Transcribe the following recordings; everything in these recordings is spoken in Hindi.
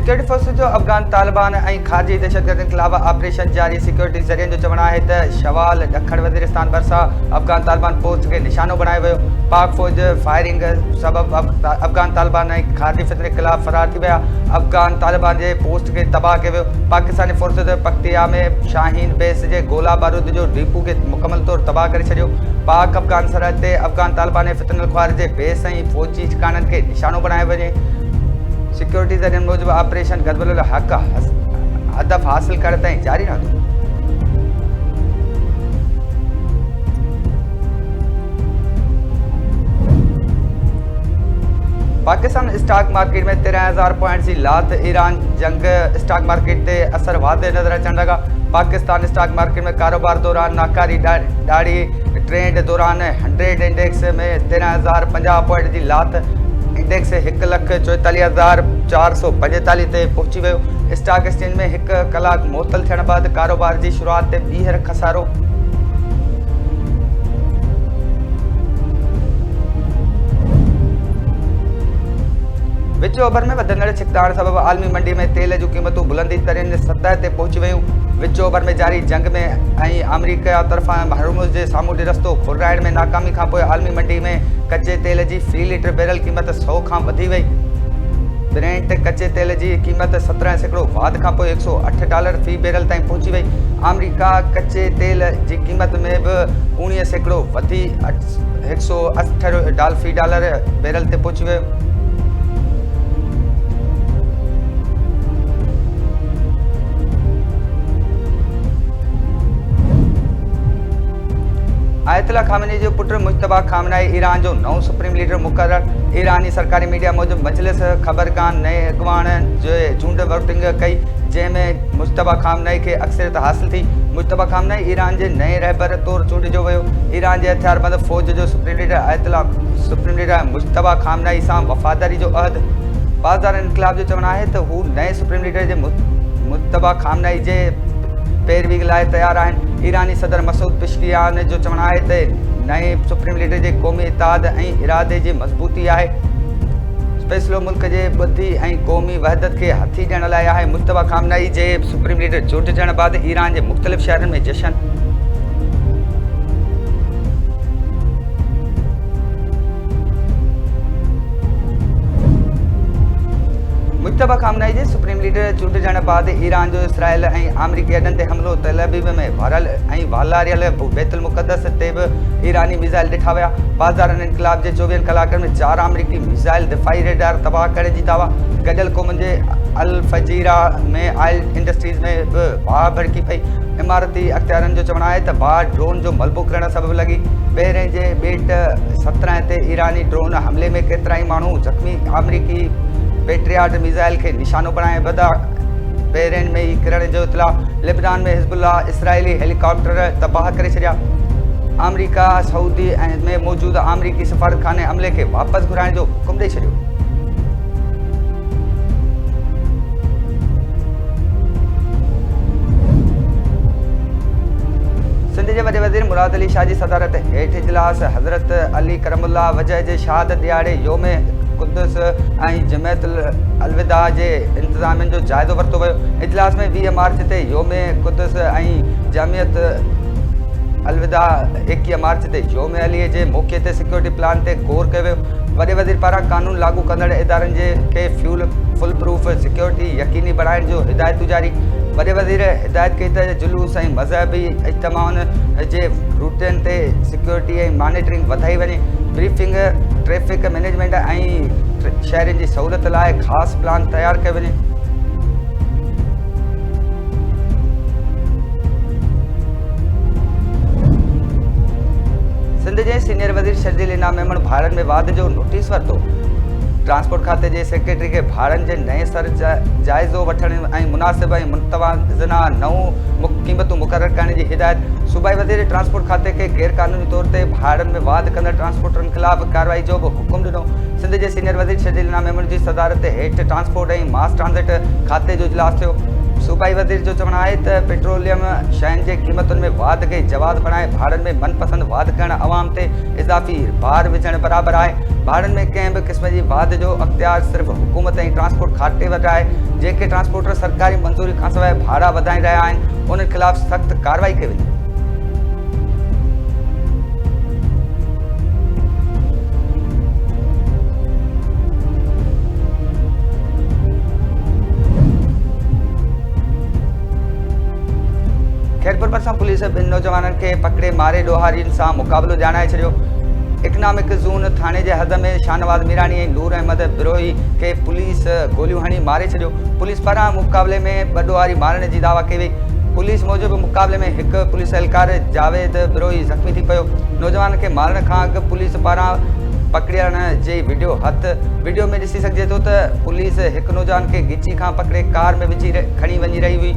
सिक्योरिटी फोर्स जो अफगान तालिबान ऐं ख़ारजी दहशतगर्दनि ख़िलाफ़ ऑपरेशन जारी। सिक्योरिटी ज़रियनि जो चवणु आहे त शवाल ॾखण वज़ीरिस्तान भरिसां अफगान तालिबान पोस्ट खे निशानो बणायो वियो। पाक फ़ौज फायरिंग सबबि अफगान तालिबान ऐं ख़ारजी फ़ितने ख़िलाफ़ फ़रार थी विया। अफगान तालिबान जे पोस्ट खे तबाह कयो वियो। पाकिस्तानी फोर्स पख्तिया में शाहीन बेस जे गोला बारूद जो डिपू खे मुकमल तौर तबाह करे छॾियो। पाक अफगान सरहद ते अफगान तालिबान ऐं फ़ितनल ख़्वार जे बेस ऐं फ़ौजी ठिकाननि खे निशानो बणायो वञे। सिक्योरिटी ज़रियनि मूजिबि ऑपरेशन गज़बुल हक़ हदफ़ हासिल करण ताईं जारी रहंदो। पाकिस्तान स्टॉक मार्केट में 13,000 पॉइंट्स की लात। ईरान जंग स्टॉक मार्केट ते असर वादे नज़र अचण लगा। पाकिस्तान स्टॉक मार्केट में कारोबार दौरान नाकारी ॾाढी ट्रेंड दौरान 100 इंडेक्स में 13,050 पॉइंट की लात। इंडेक्स 1,44,445 ते पहुची वियो। स्टॉक एक्सचेंज में 1 कलाक मुअतल थियण बाद कारोबार की शुरुआत ते ॿीहर खसारो। विच ओभर में वधंदड़ छिकताण सबब आलमी मंडी में तेल जूं क़ीमतूं बुलंदी तरीन सतह ते पहुची वियूं। विच ओभर में जारी जंग में ऐं अमरीका तरफ़ां हॉर्मुज़ जे सामूंडी रस्तो खुलाइण में नाकामी खां पोइ आलमी मंडी में कचे तेल जी फ़ी लीटर बैरल क़ीमत 100 खां वधी वई। ब्रेंट कचे तेल की कीमत 17% वाध खां पोइ $108 फ़ी बैरल ताईं पहुची वई। अमरीका कचे तेल की कीमत में भी 19% वधी $108 फ़ी बैरल ते पहुची वियो। आयतुल्ला खामेनी जो पुट मुश्तबा खामनाई ईरान जो नओं सुप्रीम लीडर मुक़रर। ईरानी सरकारी मीडिया मूजिब मजलिस ख़बरगान नए अॻवान जे चूंड वोटिंग कई, जंहिंमें मुश्तबा खामनाई खे अक्सरियत हासिल थी। मुश्तबा खामनाई ईरान जे नए रहबर तौर चूंडिजो वियो। ईरान जे हथियारबंद फ़ौज जो सुप्रीम लीडर मुश्तबा खामनाई सां वफ़ादारी जो अहद। बाज़ार इनक़लाब जो चवणु आहे त हू नए सुप्रीम लीडर जे मुश्तबा खामनाई जे पैरवी लाइ तैयार आहिनि। ईरानी सदर मसूद पेशकियान जो चवणु आहे त नए सुप्रीम लीडर जे क़ौमी इत्तेहाद ऐं इरादे जी मज़बूती आहे। फ़ैसिलो मुल्क जे ॿुधी ऐं क़ौमी वहदत खे हथी ॾियण लाइ आहे। मुश्तबा खामनाई जे सुप्रीम लीडर चूंडिजण बाद ईरान जे मुख़्तलिफ़ शहरनि में जशन। मुश्तबा खामनाई जे सुप्रीम लीडर चूंडिजण बाद ईरान जो इसराइल ऐं अमरीकी अॾनि ते हमिलो। तेल अवीव में भरियल ऐं वालारियल बैतुल मुक़दस ते बि ईरानी मिज़ाइल ॾिठा विया। बाज़ार इनक़लाब जे 24 कलाकनि में 4 अमरीकी मिज़ाइल दिफ़ाई रेडार तबाह करण जी दावा। गॾियल क़ौमुनि जे अल फजीरा में ऑयल इंडस्ट्रीज़ में बि बाहि भड़की पई। इमारती अख़्तियारनि जो चवणु आहे त बाहि ड्रोन जो मलबो करण सबबि लॻी। ॿाहिरें जे ॿेट 17 ते ईरानी ड्रोन हमले में केतिराई माण्हू ज़ख़्मी। अमरीकी पेट्रियाट मिज़ाइल के निशानो बनाए बदा बहरीन में ही किरण जो इतला। लेबनान में हिज़्बुल्लाह इसराइली हेलीकॉप्टर तबाह करे छॾिया। अमरीका सऊदी में मौजूद अमरीकी सफ़ारतखाने अमले के वापस घुराइण जो हुकुम ॾेई छॾियो। सिंध जे वॾे वज़ीर मुराद अली शाह जी सदारत हेठि इजलास हज़रत अली करमुल्लाह वजह जे शहादत ॾियारे योम कुदस ऐं जमियत अलविदा जे इंतज़ामियुनि जो जाइज़ो वरितो वियो। इजलास में 20 मार्च ते योम कुदस ऐं जमियत अलविदा 21 मार्च ते योम अली जे मौक़े ते सिक्योरिटी प्लान ते गौर कयो वियो। वॾे वज़ीर पारां कानून लागू कंदड़ इदारनि खे फुल प्रूफ सिक्योरिटी यकीनी बणाइण जो हिदायतूं जारी। वॾे वज़ीर हिदायत कई त जुलूस ऐं मज़हबी इज्तिमाउनि जे रूटनि ते सिक्योरिटी ऐं मॉनिटरिंग वधाई वञे। ब्रीफिंग ट्रैफिक मैनेजमेंट ऐं शहरनि जी सहूलियत लाइ ख़ासि प्लान तयारु कयो वञे। सिंध जे सीनियर वज़ीर शर्जील इनाम मेमण भाड़नि में वाध जो नोटिस वरितो। ट्रांसपोर्ट खाते जे सेक्रेटरी खे भाड़नि जे नए सर जाइज़ो वठण ऐं मुनासिब ऐं मुतवाज़िना नऊं क़ीमतूं मुक़ररु करण जी हिदायत। सूबाई वज़ीर ट्रांसपोर्ट खाते खे गैर क़ानूनी तौर ते भाड़नि में वाध कंदड़ ट्रांसपोर्टरनि ख़िलाफ़ कार्रवाई जो बि हुकुम ॾिनो। सिंध जे सीनियर वज़ीर शर्जील इनाम मेमण जी सदारत हेठि ट्रांसपोर्ट ऐं मास ट्रांज़िट खाते जो इजलास थियो। सूबाई वज़ीर जो चवणु आहे त पेट्रोलियम शयुनि जे क़ीमतुनि में वाध खे जवाब बणाए भाड़नि में मनपसंद वाध करणु अवाम ते इज़ाफ़ी भार विझणु बराबरि आहे। भाड़नि में कंहिं बि क़िस्म जी वाध जो अख़्तियार सिर्फ़ु हुकूमत ऐं ट्रांसपोर्ट खाते वटि आहे। जेके ट्रांसपोर्टर सरकारी मंज़ूरी खां सवाइ भाड़ा वधाए रहिया आहिनि उन्हनि ख़िलाफ़ सख़्त कार्रवाई कई वेंदी। खैरपुर भरिसां पुलिस ॿिनि नौजवाननि खे पकड़े मारे ॾोहारियुनि सां मुक़ाबिलो ॼाणाए छॾियो। इकनॉमिक ज़ोन थाणे जे हद में शाहनवाज़ मीरानी ऐं नूर अहमद बिरोही खे पुलिस गोलियूं हणी मारे छॾियो। पुलिस पारां मुक़ाबले में ॿ ॾोहारी मारण जी दावा कई वई। पुलिस मूजिबि मुक़ाबले में हिकु पुलिस एहलकार जावेद बिरोही ज़ख़्मी थी पियो। नौजवान खे मारण खां अॻु पुलिस पारां पकड़ण जी वीडियो में ॾिसी सघिजे थो त पुलिस हिकु नौजवान खे गिची खां पकड़े कार में विझी खणी वञी रही हुई।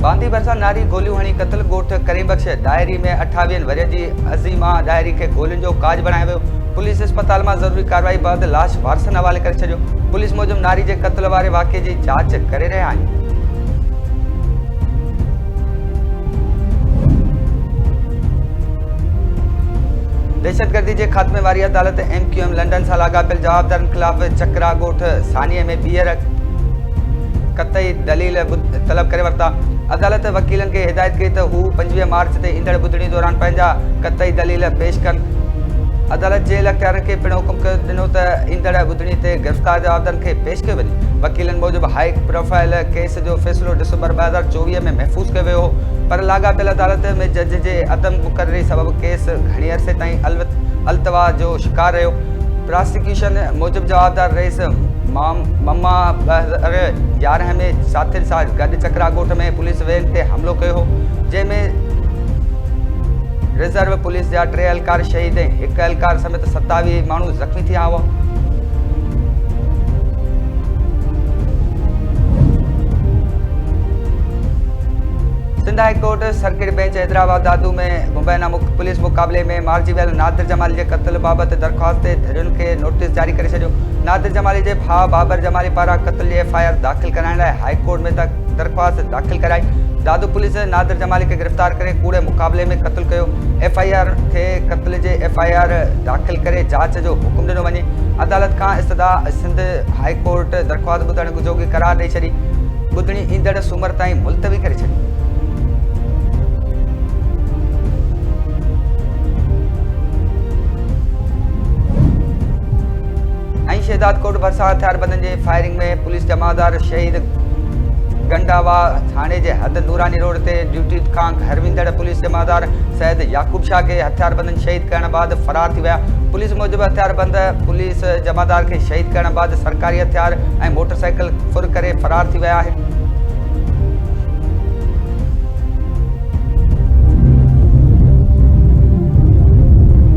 बांदी भरिसां नारी गोलियूं हणी क़त्ल ॻोठ करीमबख़्श डायरी में 28 वरियनि जी अज़ीमा डायरी खे गोलियुनि जो काज बणायो वियो। पुलिस अस्पताल मां ज़रूरी कार्रवाई बैदि लाश वारसनि हवाले करे छॾियो। पुलिस मूजिबि नारी जे क़त्ल वारे वाक़िए जी जांच करे रहिया आहिनि। दहशतगर्दी के खात्मे वाली अदालत MQM लंडन से लागापियल जवाबदारनि खिलाफ़ चकरा ॻोठ सानिए में ॿीहर कतई दलील तलब करे वरिता। अदालत वकीलन के हिदायत कई त हू 25 मार्च ते ईंदड़ ॿुधणी दौरान पंहिंजा कतई दलील पेश कनि। अदालत जेल अख़्तियारनि खे पिणु हुकुम ॾिनो त ईंदड़ ॿुधणी ते गिरफ़्तार जवाबदारनि खे पेश कयो वञे। वकीलनि मूजिबि हाई प्रोफाइल केस जो फ़ैसिलो डिसंबर 2024 में महफ़ूज़ कयो वियो हो, पर लागापियल अदालत में जज जे अदम मुक़ररी सबबि केस घणी अरसे ताईं अल्तवा जो शिकार रहियो। प्रोसिक्यूशन मूजिबि जवाबदार रईस मम्मा 2011 में साथियुनि सां गॾु चकरा ॻोठ में पुलिस वैन ते हमलो कयो हो, जंहिंमें रिजर्व पुलिस जा 3 एहलकार शहीद ऐं 1 एहलकार समेत 27 माण्हू ज़ख़्मी थिया हुआ। Sindh high court circuit bench Hyderabad Dadu में मुबैना पुलिस मुक़ाबले में मारिजी वियल नादिर जमाली के क़त्ल बाबति दरख़्वास्त ते धरियुनि खे नोटिस जारी करे छॾियो। नादिर जमाली के भाउ बाबर जमाली पारां क़त्ल जी FIR दाख़िल कराइण लाइ हाई कोर्ट में दरख़्वास्त दाख़िल कराई। दादू पुलिस नादिर जमाली के गिरफ़्तार करे कूड़े मुक़ाबले में क़त्ल कयो। FIR खे क़त्ल जे FIR दाख़िल करे जांच जो हुकुम ॾिनो वञे। अदालत खां इस्तदा सिंध हाई कोर्ट दरख़्वास्त ॿुधण जोगी करार ॾेई छॾी। ॿुधणी ईंदड़ सूमर ताईं मुलतवी करे छॾी। शहदाद कोट भरिसां हथियारबंदनि जे फायरिंग में पुलिस जमादार शहीद गंडावा थाने के हद नूरानी रोड ते ड्यूटी खां घर वेंदड़ पुलिस जमादार सैयद याकूब शाह के हथियारबंदनि शहीद करण बाद फरार थी विया। पुलिस मूजिबि हथियारबंद पुलिस जमादार के शहीद करण बाद सरकारी हथियार ऐं मोटरसाइकिल फुर करे फरार थी विया आहिनि।